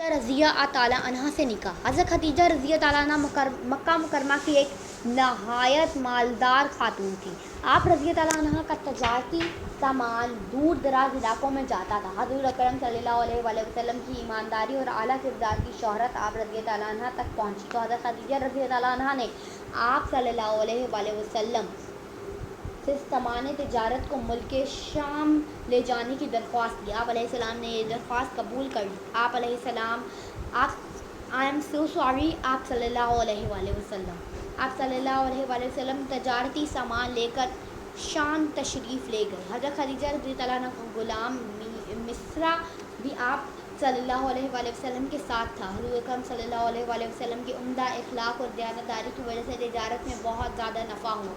रज़िया ताला अन्हा से निकाह। हज़रत खदीजा रज़िया ताला अन्हा मक्का मुकरमा की एक नहायत मालदार खातून थी। आप रज़िया ताला अन्हा का तजारती सामान दूर दराज इलाकों में जाता था। हज़ूर अकरम सल्लल्लाहु अलैहि वसल्लम की ईमानदारी और आला किरदार की शोहरत आप रज़िया ताला अन्हा तक पहुँची तो हज़रत खदीजा रज़िया ताला अन्हा ने आप सल्लल्लाहु अलैहि वसल्लम से सामान तिजारत को मुल्क शाम ले जाने की दरख्वास्त की। आप अलैहिस्सलाम ने ये दरख्वास्त कबूल कर ली। आप अलैहिस्सलाम आई एम सो सॉरी आप सल्लल्लाहु अलैहि वसल्लम तजारती सामान लेकर शाम तशरीफ़ ले गए। हज़रत खदीजा रज़ी अल्लाह अन्हा का ग़ुलाम मिस्रा भी आप सल्लल्लाहु अलैहि वसल्लम के साथ था। हुज़ूर अकरम सल्लल्लाहु अलैहि वसल्लम के उम्दा अखलाक और दयानतदारी की वजह से तिजारत में बहुत ज़्यादा नफ़ा हुआ।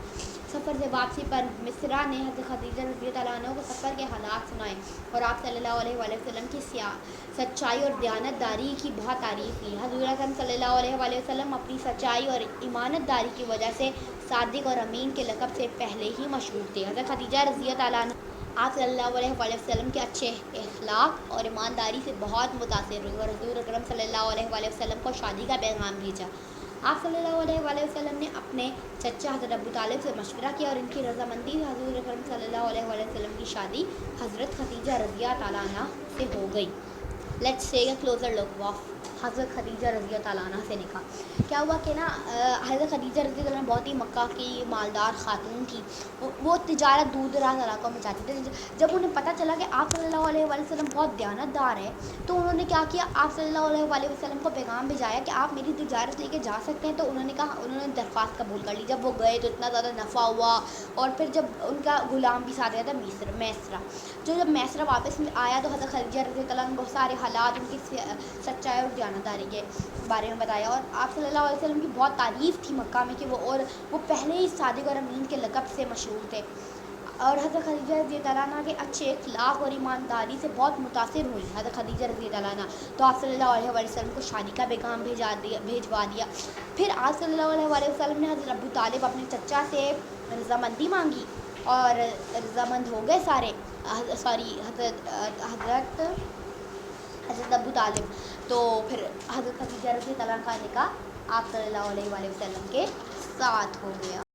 सफ़र से वापसी पर मिस्रा ने हज़रत खदीजा रज़ी अल्लाह अन्हा को सफ़र के हालात सुनाए और आप सल्लल्लाहु अलैहि वसल्लम की सच्चाई और दयानतदारी की बहुत तारीफ़ की। हज़ूर अकरम सल्लल्लाहु अलैहि वसल्लम अपनी सच्चाई और ईमानतदारी की वजह से सादिक और अमीन के लक़ब से पहले ही मशहूर थे। हज़रत खदीजा रज़ी अल्लाह अन्हा आप सल्लल्लाहु अलैहि वसल्लम के अच्छे अखलाक और ईमानदारी से बहुत मुतासिर हुई और हज़ूर अकरम सल्लल्लाहु अलैहि वसल्लम को शादी का पैगाम भेजा। आप सल्लल्लाहु अलैहि वसल्लम ने अपने चचा हज़रत अबू तालिब से मशवरा किया और इनकी रज़ामंदी से हज़ूर अकरम सल्लल्लाहु अलैहि वसल्लम की शादी हज़रत खदीजा रज़िया ताला अन्हा से हो गई। Let's take a closer look of हज़रत खदीजा रज़िया ताला अन्हा से निकाह। क्या हुआ कि ना हज़रत खदीजा रज़िया ताला अन्हा बहुत ही मक्का की मालदार खातून थी। वो तिजारत दूर दराज इलाकों में जाती थी। जब उन्हें पता चला कि आप सल्लल्लाहु अलैहि वसल्लम बहुत दयानतदार है तो उन्होंने क्या किया, आप सल्लल्लाहु अलैहि वसल्लम को पैगाम भिजाया कि आप मेरी तिजारत लेके जा सकते हैं। तो उन्होंने दरख्वास्त कबूल कर ली। जब वो गए तो इतना ज़्यादा नफ़ा हुआ और फिर जब उनका ग़ुलाम भी साथ गया था मैसरा, जब मैसरा वापस आया तो हज़रत खदीजा रज़ी अल्लाह अन्हा बहुत सारे हालात उनकी सच्चाई और दयानतदारी के बारे में बताया और आप सल्लल्लाहु अलैहि वसल्लम की बहुत तारीफ़ थी मक्का में कि वो पहले ही सादिक और अमीन के लक़ब से मशहूर थे। और हज़रत खदीजा रज़ी अल्लाह अन्हा के अच्छे अखलाक और ईमानदारी से बहुत मुतासिर हुई हज़रत खदीजा रज़ी अल्लाह अन्हा। तो आप सल्लल्लाहु अलैहि वसल्लम को शादी का पैगाम भिजवा दिया। फिर आप सल्लल्लाहु अलैहि वसल्लम ने हज़रत अबू तालिब अपने चचा से रज़ामंदी मांगी और रज़ामंद हो गए सारे हज़रत अबू तालिब। तो फिर हज़रत खदीजा रज़ी अल्लाह अन्हा का निकाह आप सल्लल्लाहु अलैहि वसल्लम के साथ हो गया।